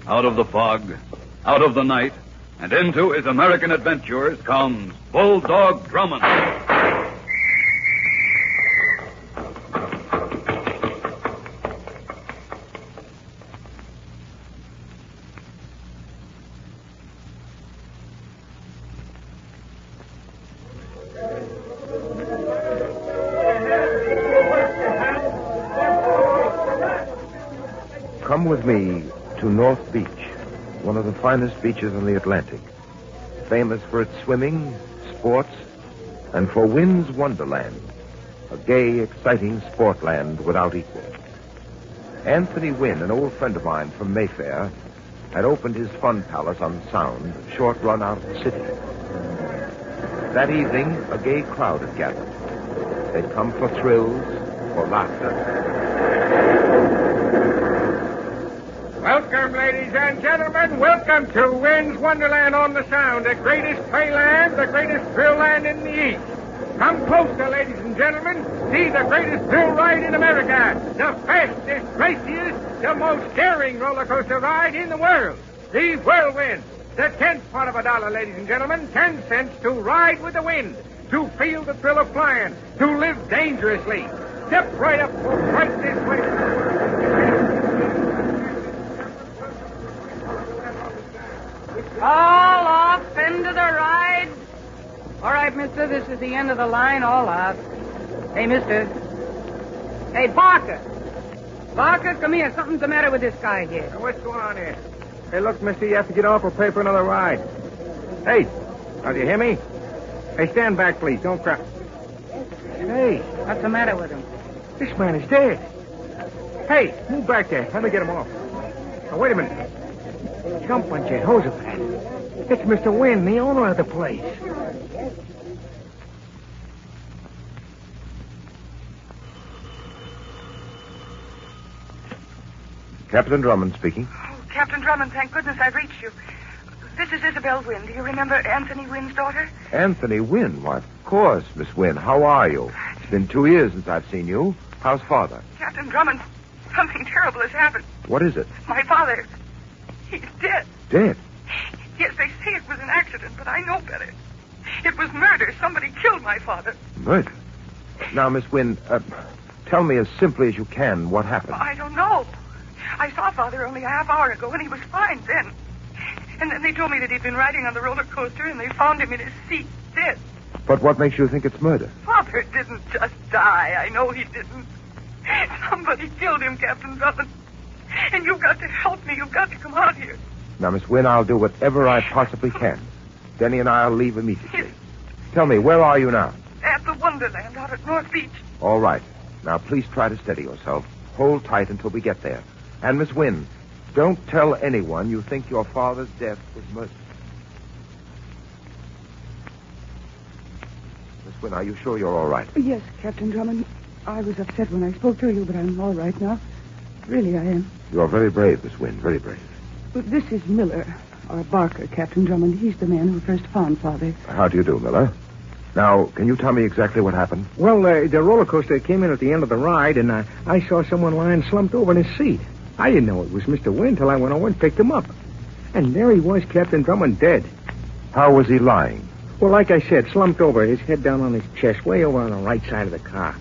Out of the fog, out of the night, and into his American adventures comes Bulldog Drummond. Come with me to North Beach, one of the finest beaches in the Atlantic, famous for its swimming, sports, and for Wynn's Wonderland, a gay, exciting sportland without equal. Anthony Wynn, an old friend of mine from Mayfair, had opened his fun palace on Sound, a short run out of the city. That evening, a gay crowd had gathered. They'd come for thrills, for laughter. Welcome, ladies and gentlemen. Welcome to Wynn's Wonderland on the Sound, the greatest playland, the greatest thrill land in the East. Come closer, ladies and gentlemen. See the greatest thrill ride in America. The fastest, raciest, the most daring roller coaster ride in the world. The Whirlwind. The 10th part of $1, ladies and gentlemen. 10 cents to ride with the wind. To feel the thrill of flying. To live dangerously. Step right up right this way. All off into the ride. All right, mister, this is the end of the line. All out. Hey, mister. Hey, Barker. Barker, come here. Something's the matter with this guy here. What's going on here? Hey, look, mister, you have to get off or pay for another ride. Hey, do you hear me? Hey, stand back, please. Don't cry. Hey. What's the matter with him? This man is dead. Hey, move back there. Let me get him off. Now, wait a minute. Jump on Jehoshaphat. It's Mr. Wynn, the owner of the place. Captain Drummond speaking. Oh, Captain Drummond, thank goodness I've reached you. This is Isabel Wynn. Do you remember Anthony Wynn's daughter? Anthony Wynn? Why, of course, Miss Wynn. How are you? It's been 2 years since I've seen you. How's Father? Captain Drummond, something terrible has happened. What is it? My father, he's dead. Dead? Yes, they say it was an accident, but I know better. It was murder. Somebody killed my father. Murder? Now, Miss Wynn, tell me as simply as you can what happened. I don't know. I saw Father only a half hour ago, and he was fine then. And then they told me that he'd been riding on the roller coaster, and they found him in his seat, dead. But what makes you think it's murder? Father didn't just die. I know he didn't. Somebody killed him, Captain Drummond. And you've got to help me. You've got to come out here. Now, Miss Wynn, I'll do whatever I possibly can. Denny and I'll leave immediately. Tell me, where are you now? At the Wonderland out at North Beach. All right. Now, please try to steady yourself. Hold tight until we get there. And, Miss Wynn, don't tell anyone you think your father's death was murder. Miss Wynn, are you sure you're all right? Yes, Captain Drummond. I was upset when I spoke to you, but I'm all right now. Really, I am. You're very brave, Miss Wynn, very brave. But this is Miller, or Barker, Captain Drummond. He's the man who first found Father. How do you do, Miller? Now, can you tell me exactly what happened? Well, the roller coaster came in at the end of the ride, and I saw someone lying slumped over in his seat. I didn't know it was Mr. Wynn till I went over and picked him up. And there he was, Captain Drummond, dead. How was he lying? Well, like I said, slumped over, his head down on his chest, way over on the right side of the car.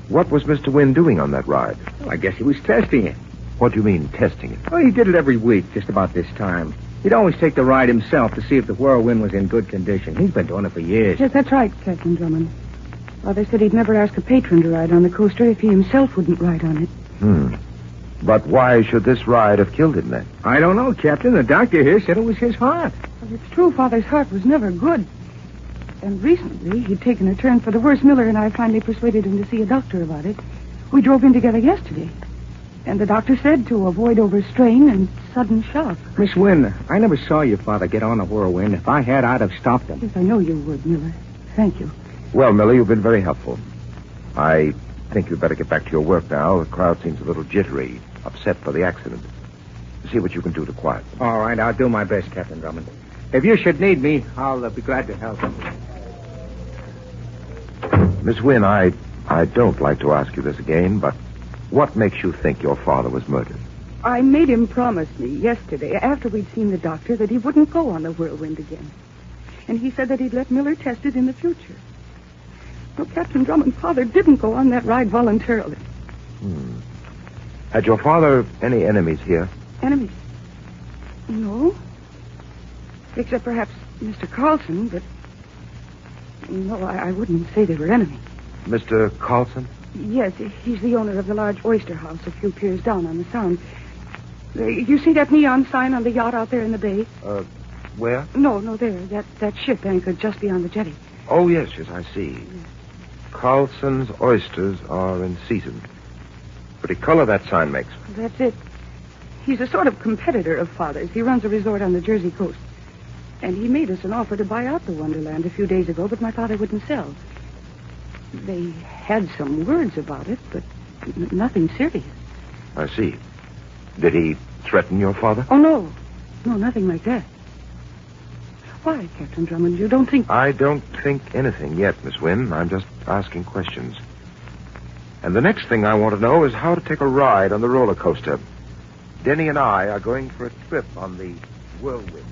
What was Mr. Wynn doing on that ride? Well, I guess he was testing it. What do you mean, testing it? Well, he did it every week, just about this time. He'd always take the ride himself to see if the whirlwind was in good condition. He's been doing it for years. Yes, that's right, Captain Drummond. Father said he'd never ask a patron to ride on the coaster if he himself wouldn't ride on it. But why should this ride have killed him, then? I don't know, Captain. The doctor here said it was his heart. Well, it's true Father's heart was never good. And recently, he'd taken a turn for the worse. Miller and I finally persuaded him to see a doctor about it. We drove in together yesterday. And the doctor said to avoid overstrain and sudden shock. Miss Wynn, I never saw your father get on a whirlwind. If I had, I'd have stopped him. Yes, I know you would, Miller. Thank you. Well, Miller, you've been very helpful. I think you'd better get back to your work now. The crowd seems a little jittery. upset by the accident. See what you can do to quiet them. All right, I'll do my best, Captain Drummond. If you should need me, I'll be glad to help. Miss Wynne, I don't like to ask you this again, but what makes you think your father was murdered? I made him promise me yesterday, after we'd seen the doctor, that he wouldn't go on the Whirlwind again. And he said that he'd let Miller test it in the future. No, Captain Drummond's father didn't go on that ride voluntarily. Had your father any enemies here? Enemies? No. Except perhaps Mr. Carlson, but... No, I wouldn't say they were enemies. Mr. Carlson? Yes, he's the owner of the large oyster house a few piers down on the Sound. You see that neon sign on the yacht out there in the bay? Where? No, there. That ship anchored just beyond the jetty. Oh, yes, I see. Carlson's oysters are in season. Pretty color that sign makes. That's it. He's a sort of competitor of Father's. He runs a resort on the Jersey coast. And he made us an offer to buy out the Wonderland a few days ago, but my father wouldn't sell. They had some words about it, but nothing serious. I see. Did he threaten your father? Oh, no. No, nothing like that. Why, Captain Drummond, you don't think... I don't think anything yet, Miss Wynne. I'm just asking questions. And the next thing I want to know is how to take a ride on the roller coaster. Denny and I are going for a trip on the Whirlwind.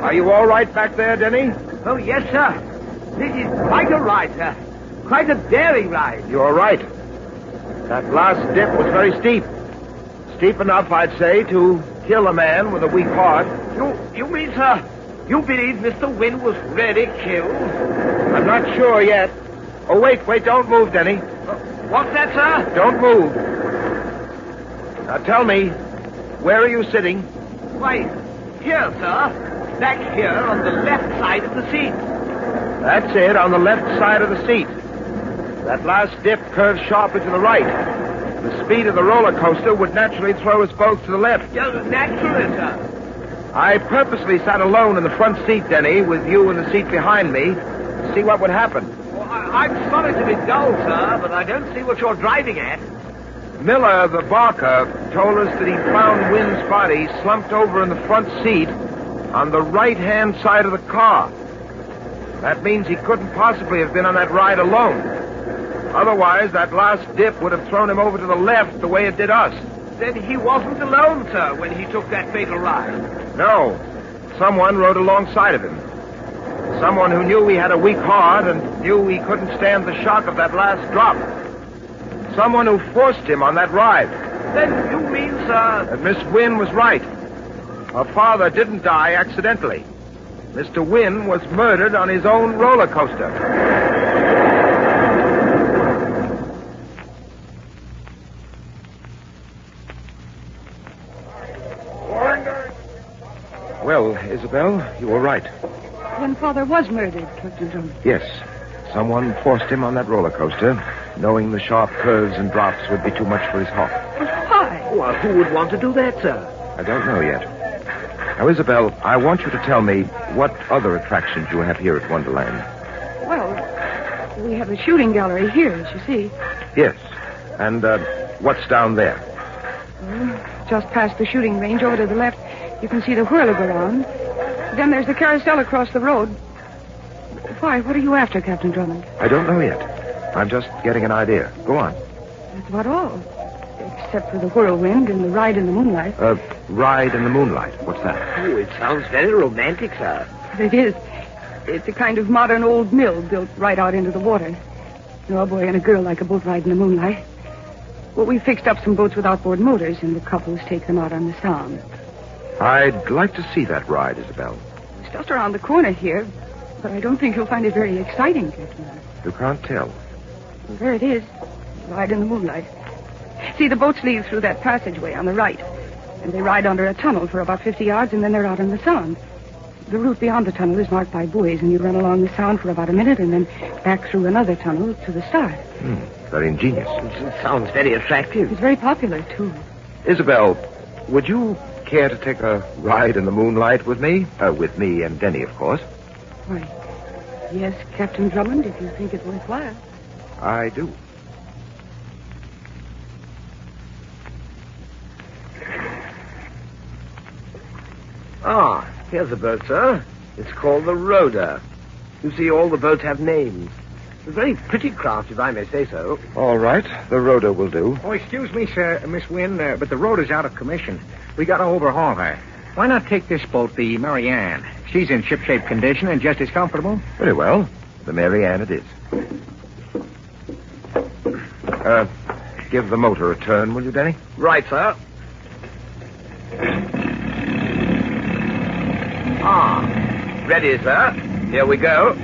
Are you all right back there, Denny? Oh, yes, sir. This is quite a ride, sir. Quite a daring ride. You're right. That last dip was very steep. Steep enough, I'd say, to kill a man with a weak heart. You mean, sir, you believe Mr. Wynne was really killed? I'm not sure yet. Oh, wait, don't move, Denny. What's that, sir? Don't move. Now tell me, where are you sitting? Why, here, sir. Back here on the left side of the seat. That's it, on the left side of the seat. That last dip curves sharply to the right. The speed of the roller coaster would naturally throw us both to the left. Yes, naturally, sir. I purposely sat alone in the front seat, Denny, with you in the seat behind me, to see what would happen. Well, I'm sorry to be dull, sir, but I don't see what you're driving at. Miller, the barker, told us that he found Wynn's body slumped over in the front seat on the right-hand side of the car. That means he couldn't possibly have been on that ride alone. Otherwise, that last dip would have thrown him over to the left the way it did us. Then he wasn't alone, sir, when he took that fatal ride. No. Someone rode alongside of him. Someone who knew he had a weak heart and knew he couldn't stand the shock of that last drop. Someone who forced him on that ride. Then you mean, sir... That Miss Wynne was right. Her father didn't die accidentally. Mr. Wynne was murdered on his own roller coaster. Well, Isabel, you were right. Then Father was murdered, Captain Drummond. Yes. Someone forced him on that roller coaster, knowing the sharp curves and drops would be too much for his heart. But why? Well, who would want to do that, sir? I don't know yet. Now, Isabel, I want you to tell me what other attractions you have here at Wonderland. Well, we have a shooting gallery here, as you see. Yes. And what's down there? Just past the shooting range, over to the left, you can see the whirl-go-round. Then there's the carousel across the road. Why, what are you after, Captain Drummond? I don't know yet. I'm just getting an idea. Go on. That's about all. Except for the whirlwind and the ride in the moonlight. Ride in the moonlight. What's that? Oh, it sounds very romantic, sir. It is. It's a kind of modern old mill built right out into the water. A boy and a girl like a boat ride in the moonlight. Well, we fixed up some boats with outboard motors, and the couples take them out on the Sound. I'd like to see that ride, Isabel. It's just around the corner here, but I don't think you'll find it very exciting, Captain. You can't tell. Well, there it is. Ride in the moonlight. See, the boats leave through that passageway on the right, and they ride under a tunnel for about 50 yards, and then they're out on the Sound. The route beyond the tunnel is marked by buoys, and you run along the Sound for about a minute, and then back through another tunnel to the start. very ingenious. It sounds very attractive. It's very popular, too. Isabel, would you care to take a ride in the moonlight with me? With me and Denny, of course. Why, yes, Captain Drummond, if you think it worthwhile. I do. Ah, here's a boat, sir. It's called the Rhoda. You see, all the boats have names. It's a very pretty craft, if I may say so. All right, the Rhoda will do. Oh, excuse me, sir, Miss Wynne, but the road is out of commission. We got to overhaul her. Why not take this boat, the Mary Ann? She's in shipshape condition and just as comfortable. Very well. The Mary Ann it is. Give the motor a turn, will you, Denny? Right, sir. Ah, ready, sir. Here we go.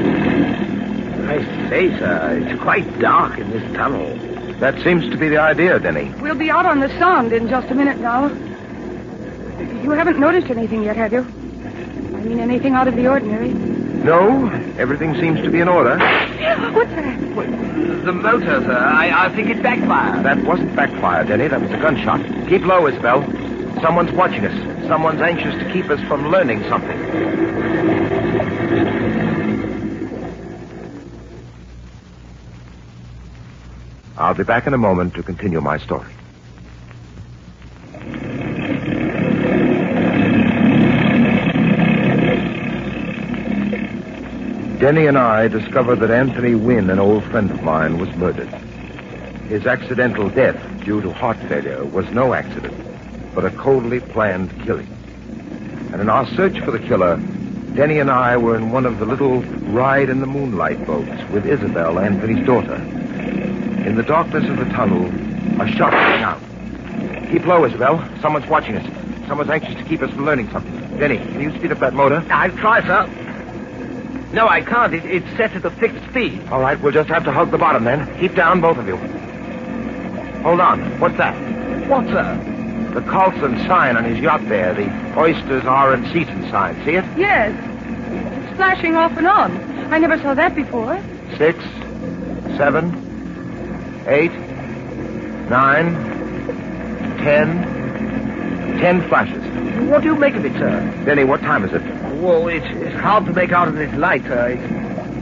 I say, sir, it's quite dark in this tunnel. That seems to be the idea, Denny. We'll be out on the Sound in just a minute now. You haven't noticed anything yet, have you? I mean, anything out of the ordinary? No, everything seems to be in order. What's that? The motor, sir. I think it backfired. That wasn't backfire, Denny. That was a gunshot. Keep low, Isabel. Someone's watching us. Someone's anxious to keep us from learning something. I'll be back in a moment to continue my story. Denny and I discovered that Anthony Wynne, an old friend of mine, was murdered. His accidental death due to heart failure was no accident, but a coldly planned killing. And in our search for the killer, Denny and I were in one of the little ride in the moonlight boats with Isabel, Anthony's daughter. In the darkness of the tunnel, a shot rang out. Keep low, Isabel. Someone's watching us. Someone's anxious to keep us from learning something. Denny, can you speed up that motor? I'll try, sir. No, I can't. It's set at a fixed speed. All right, we'll just have to hug the bottom then. Keep down, both of you. Hold on. What's that? What, sir? The Carlson sign on his yacht there. The oysters are in season sign. See it? Yes. It's flashing off and on. I never saw that before. 6, 7, 8, 9, 10. 10 flashes. What do you make of it, sir? Denny, what time is it? Well, it's hard to make out in this light, sir.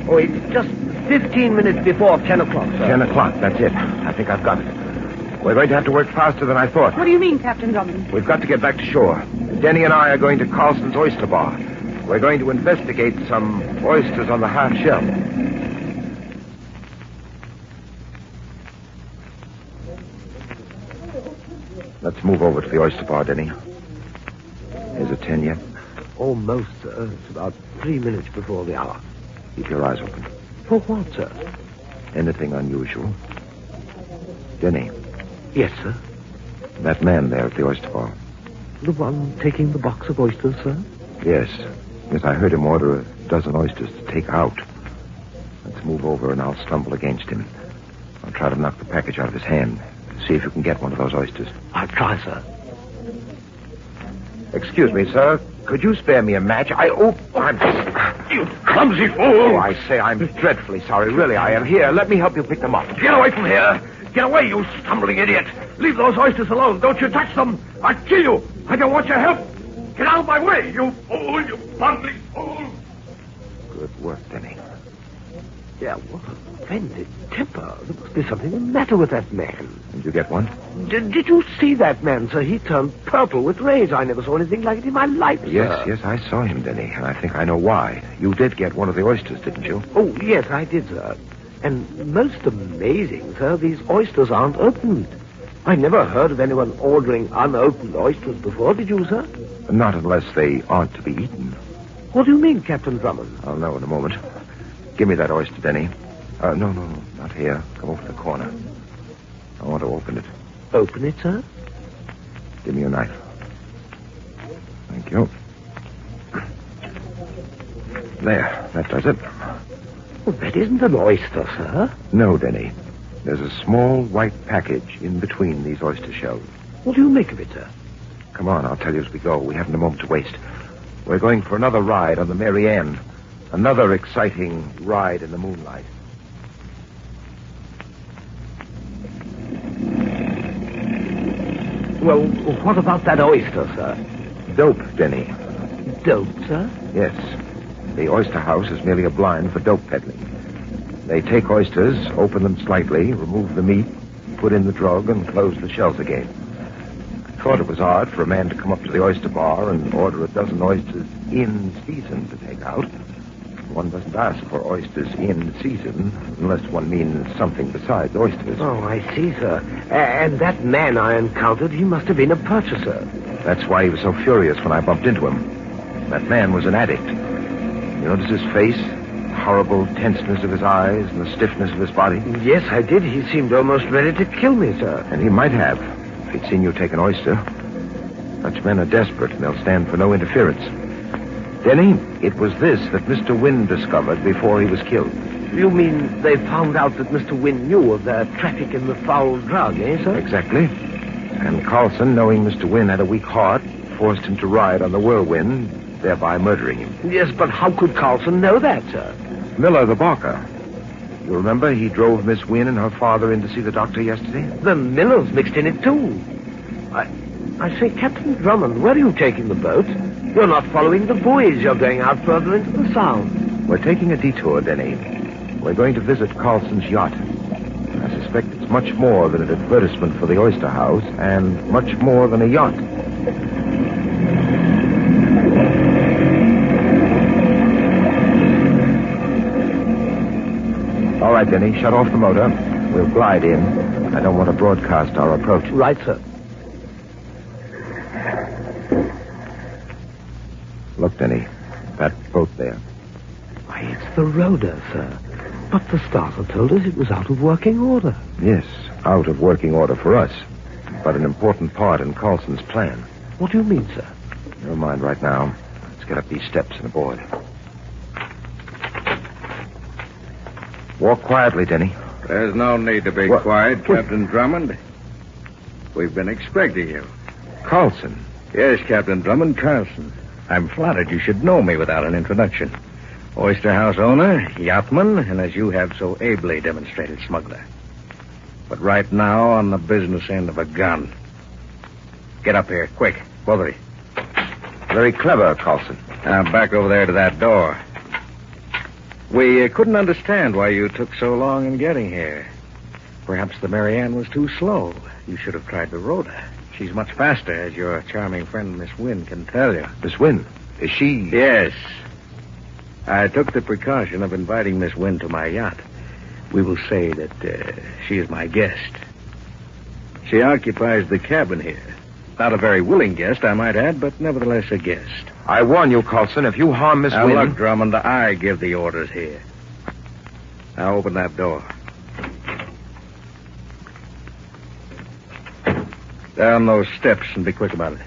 It's just 15 minutes before 10 o'clock, sir. 10 o'clock, that's it. I think I've got it. We're going to have to work faster than I thought. What do you mean, Captain Drummond? We've got to get back to shore. Denny and I are going to Carlson's Oyster Bar. We're going to investigate some oysters on the half shell. Let's move over to the Oyster Bar, Denny. Is it 10 yet? Almost, sir. It's about 3 minutes before the hour. Keep your eyes open. For what, sir? Anything unusual? Denny, Yes, sir. that man there at the Oyster Bar. The one taking the box of oysters, sir? Yes. Yes, I heard him order a dozen oysters to take out. Let's move over and I'll stumble against him. I'll try to knock the package out of his hand. See if you can get one of those oysters. I'll try, sir. Excuse me, sir. Could you spare me a match? I'm... You clumsy fool! Oh, I say, I'm dreadfully sorry. Really, I am. Here, let me help you pick them up. Get away from here! Get away, you stumbling idiot! Leave those oysters alone. Don't you touch them. I'll kill you. I don't want your help. Get out of my way, you fool, you bungling fool! Good work, Denny. Yeah, what a offended temper. There must be something the matter with that man. Did you get one? Did you see that man, sir? He turned purple with rage. I never saw anything like it in my life, sir. Yes, I saw him, Denny, and I think I know why. You did get one of the oysters, didn't you? Oh, yes, I did, sir. And most amazing, sir, these oysters aren't opened. I never heard of anyone ordering unopened oysters before, did you, sir? Not unless they aren't to be eaten. What do you mean, Captain Drummond? I'll know in a moment. Give me that oyster, Denny. No, not here. Come over to the corner. I want to open it. Open it, sir? Give me your knife. Thank you. There, that does it. Well, that isn't an oyster, sir. No, Denny. There's a small white package in between these oyster shells. What do you make of it, sir? Come on, I'll tell you as we go. We haven't a moment to waste. We're going for another ride on the Mary Ann. Another exciting ride in the moonlight. Well, what about that oyster, sir? Dope, Denny. Dope, sir? Yes. The oyster house is merely a blind for dope peddling. They take oysters, open them slightly, remove the meat, put in the drug, and close the shells again. I thought it was odd for a man to come up to the oyster bar and order a dozen oysters in season to take out. One doesn't ask for oysters in season unless one means something besides oysters. Oh, I see, sir. And that man I encountered, he must have been a purchaser. That's why he was so furious when I bumped into him. That man was an addict. You notice his face? The horrible tenseness of his eyes and the stiffness of his body? Yes, I did. He seemed almost ready to kill me, sir. And he might have, if he'd seen you take an oyster. Such men are desperate, and they'll stand for no interference. Denny, it was this that Mr. Wynne discovered before he was killed. You mean they found out that Mr. Wynne knew of their traffic in the foul drug, eh, sir? Exactly. And Carlson, knowing Mr. Wynne had a weak heart, forced him to ride on the whirlwind, thereby murdering him. Yes, but how could Carlson know that, sir? Miller, the barker. You remember he drove Miss Wynne and her father in to see the doctor yesterday? The Miller's mixed in it, too. I say, Captain Drummond, where are you taking the boat? You're not following the buoys. You're going out further into the Sound. We're taking a detour, Denny. We're going to visit Carlson's yacht. I suspect it's much more than an advertisement for the oyster house, and much more than a yacht. All right, Denny, shut off the motor. We'll glide in. I don't want to broadcast our approach. Right, sir. Look, Denny, that boat there. Why, it's the Rhoda, sir. But the starter told us it was out of working order. Yes, out of working order for us, but an important part in Carlson's plan. What do you mean, sir? Never mind right now. Let's get up these steps and aboard. Walk quietly, Denny. There's no need to be quiet, Captain Drummond. We've been expecting you. Carlson. Yes, Captain Drummond, Carlson. I'm flattered you should know me without an introduction. Oyster house owner, yachtsman, and as you have so ably demonstrated, smuggler. But right now, on the business end of a gun. Get up here, quick, both of you. Very clever, Carlson. Now, back over there to that door. We couldn't understand why you took so long in getting here. Perhaps the Mary Ann was too slow. You should have tried the Rhoda. She's much faster, as your charming friend, Miss Wynne, can tell you. Miss Wynne? Is she... Yes. I took the precaution of inviting Miss Wynne to my yacht. We will say that she is my guest. She occupies the cabin here. Not a very willing guest, I might add, but nevertheless a guest. I warn you, Carlson, if you harm Miss Now, Wynne... look, Drummond, I give the orders here. Now, open that door. Down those steps and be quick about it.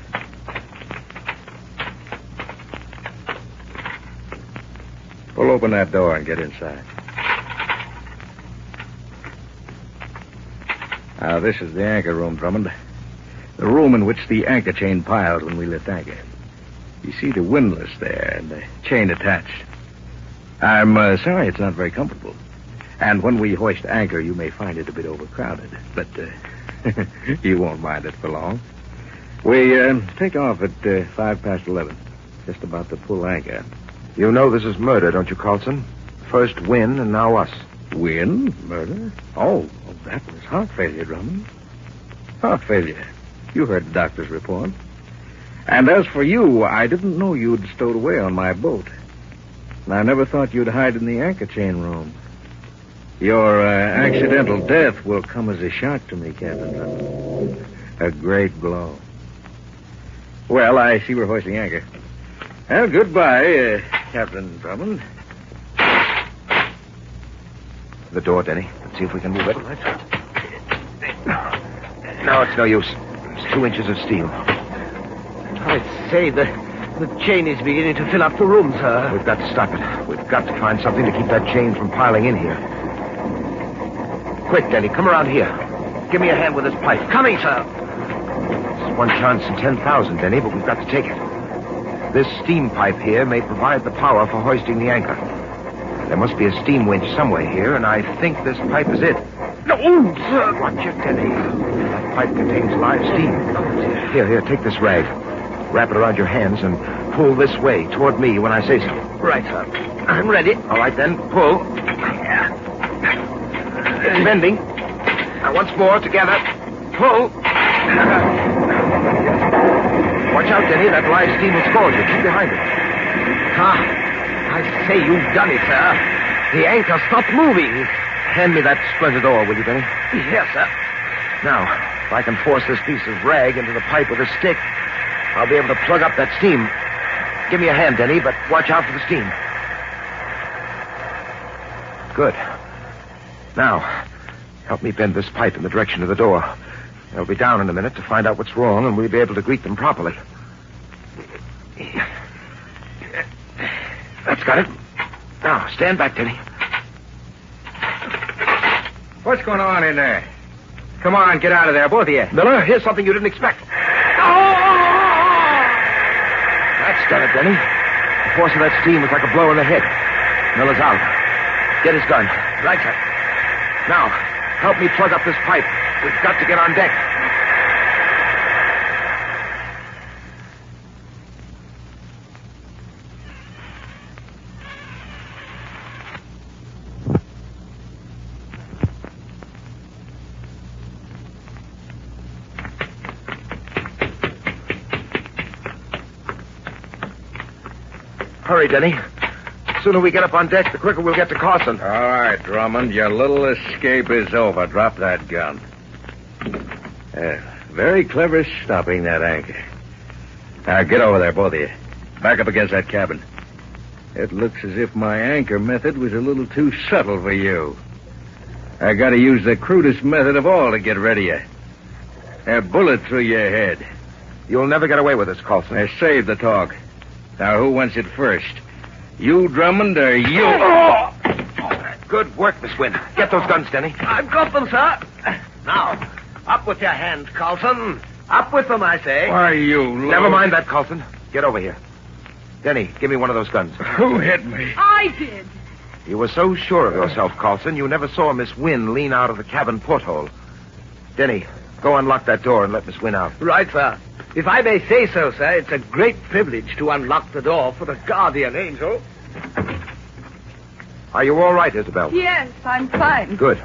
Pull open that door and get inside. Now, this is the anchor room, Drummond. The room in which the anchor chain piled when we lift anchor. You see the windlass there and the chain attached. I'm sorry it's not very comfortable. And when we hoist anchor, you may find it a bit overcrowded. But you won't mind it for long. We take off at 11:05. Just about to pull anchor. You know this is murder, don't you, Carlson? First Wynne and now us. Wynne? Murder? Oh, that was heart failure, Drummond. Heart failure. You heard the doctor's report. And as for you, I didn't know you'd stowed away on my boat. And I never thought you'd hide in the anchor chain room. Your accidental death will come as a shock to me, Captain Drummond. A great blow. Well, I see we're hoisting anchor. Well, goodbye, Captain Drummond. The door, Denny. Let's see if we can move it. No, it's no use. It's 2 inches of steel. I say, the chain is beginning to fill up the room, sir. We've got to stop it. We've got to find something to keep that chain from piling in here. Quick, Denny, come around here. Give me a hand with this pipe. Coming, sir. It's one chance in 10,000, Denny, but we've got to take it. This steam pipe here may provide the power for hoisting the anchor. There must be a steam winch somewhere here, and I think this pipe is it. No, sir. Watch it, Denny. That pipe contains live steam. Here, take this rag. Wrap it around your hands and pull this way toward me when I say so. Right, sir. I'm ready. All right, then. Pull. Bending. Now, once more, together. Pull. Watch out, Denny. That live steam will scald you. Keep behind it. I say, you've done it, sir. The anchor stopped moving. Hand me that splintered oar, will you, Denny? Yes, sir. Now, if I can force this piece of rag into the pipe with a stick, I'll be able to plug up that steam. Give me a hand, Denny, but watch out for the steam. Good. Now, help me bend this pipe in the direction of the door. They'll be down in a minute to find out what's wrong, and we'll be able to greet them properly. That's got it. Now, stand back, Denny. What's going on in there? Come on, get out of there, both of you. Miller, here's something you didn't expect. That's done it, Denny. The force of that steam was like a blow in the head. Miller's out. Get his gun. Right, sir. Now, help me plug up this pipe. We've got to get on deck. Hurry, Denny. The sooner we get up on deck, the quicker we'll get to Carson. All right, Drummond, your little escape is over. Drop that gun. Very clever stopping that anchor. Now, get over there, both of you. Back up against that cabin. It looks as if my anchor method was a little too subtle for you. I gotta use the crudest method of all to get rid of you. A bullet through your head. You'll never get away with this, Carlson. Save the talk. Now, who wants it first? You, Drummond, or you? Oh! Good work, Miss Wynn. Get those guns, Denny. I've got them, sir. Now, up with your hands, Carlson. Up with them, I say. Why, you... Never mind that, Carlson. Get over here. Denny, give me one of those guns. Who hit me? I did. You were so sure of yourself, Carlson, you never saw Miss Wynn lean out of the cabin porthole. Denny, go unlock that door and let Miss Wynn out. Right, sir. If I may say so, sir, it's a great privilege to unlock the door for the guardian angel. Are you all right, Isabel? Yes, I'm fine. Good.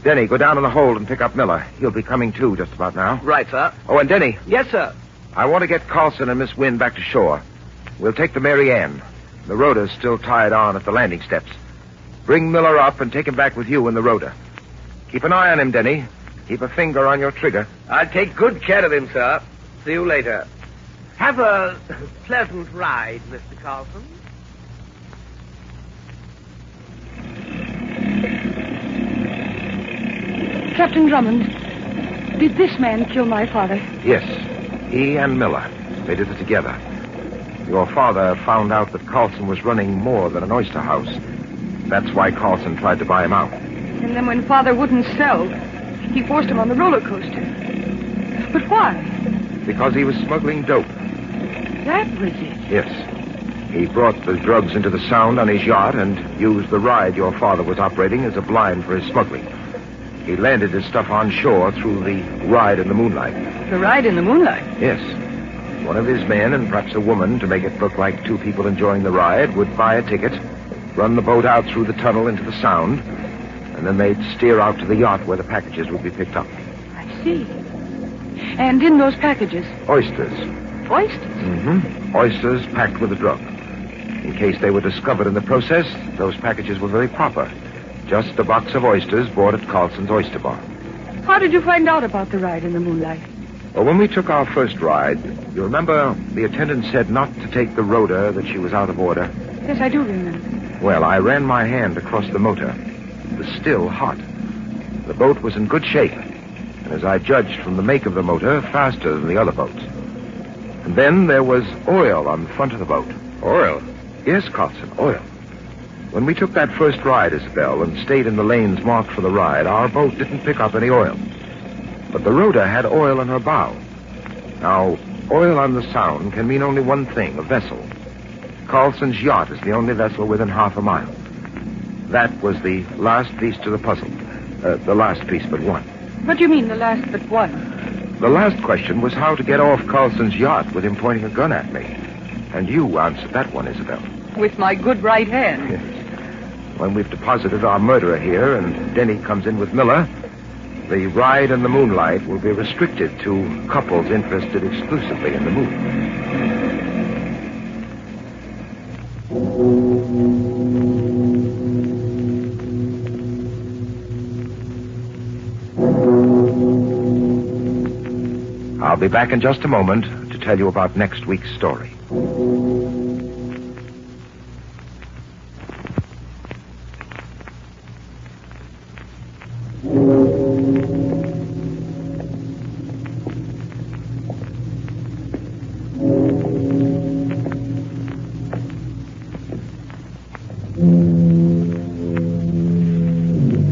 Denny, go down in the hold and pick up Miller. He'll be coming too just about now. Right, sir. Oh, and Denny. Yes, sir. I want to get Carlson and Miss Wynn back to shore. We'll take the Mary Ann. The rowder's still tied on at the landing steps. Bring Miller up and take him back with you in the rowder. Keep an eye on him, Denny. Keep a finger on your trigger. I'll take good care of him, sir. See you later. Have a pleasant ride, Mr. Carlson. Captain Drummond, did this man kill my father? Yes, he and Miller. They did it together. Your father found out that Carlson was running more than an oyster house. That's why Carlson tried to buy him out. And then when Father wouldn't sell, he forced him on the roller coaster. But why? Because he was smuggling dope. That was it. Yes. He brought the drugs into the Sound on his yacht and used the ride your father was operating as a blind for his smuggling. He landed his stuff on shore through the ride in the moonlight. The ride in the moonlight? Yes. One of his men, and perhaps a woman, to make it look like two people enjoying the ride, would buy a ticket, run the boat out through the tunnel into the Sound, and then they'd steer out to the yacht where the packages would be picked up. I see. And in those packages? Oysters. Oysters? Mm-hmm. Oysters packed with the drug. In case they were discovered in the process, those packages were very proper. Just a box of oysters bought at Carlson's oyster bar. How did you find out about the ride in the moonlight? Well, when we took our first ride, you remember the attendant said not to take the rudder, that she was out of order? Yes, I do remember. Well, I ran my hand across the motor. It was still hot. The boat was in good shape, and as I judged from the make of the motor, faster than the other boats. And then there was oil on the front of the boat. Oil? Yes, Carlson, oil. When we took that first ride, Isabel, and stayed in the lanes marked for the ride, our boat didn't pick up any oil. But the rudder had oil in her bow. Now, Oil on the Sound can mean only one thing, a vessel. Carlson's yacht is the only vessel within half a mile. That was the last piece to the puzzle. The last piece but one. What do you mean, the last but one? The last question was how to get off Carlson's yacht with him pointing a gun at me. And you answered that one, Isabel. With my good right hand. Yes. When we've deposited our murderer here and Denny comes in with Miller, the ride in the moonlight will be restricted to couples interested exclusively in the moon. I'll be back in just a moment to tell you about next week's story.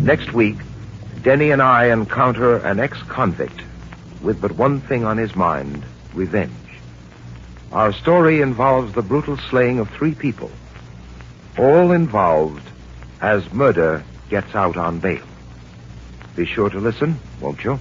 Next week, Denny and I encounter an ex-convict with but one thing on his mind, revenge. Our story involves the brutal slaying of 3 people, all involved as murder gets out on bail. Be sure to listen, won't you?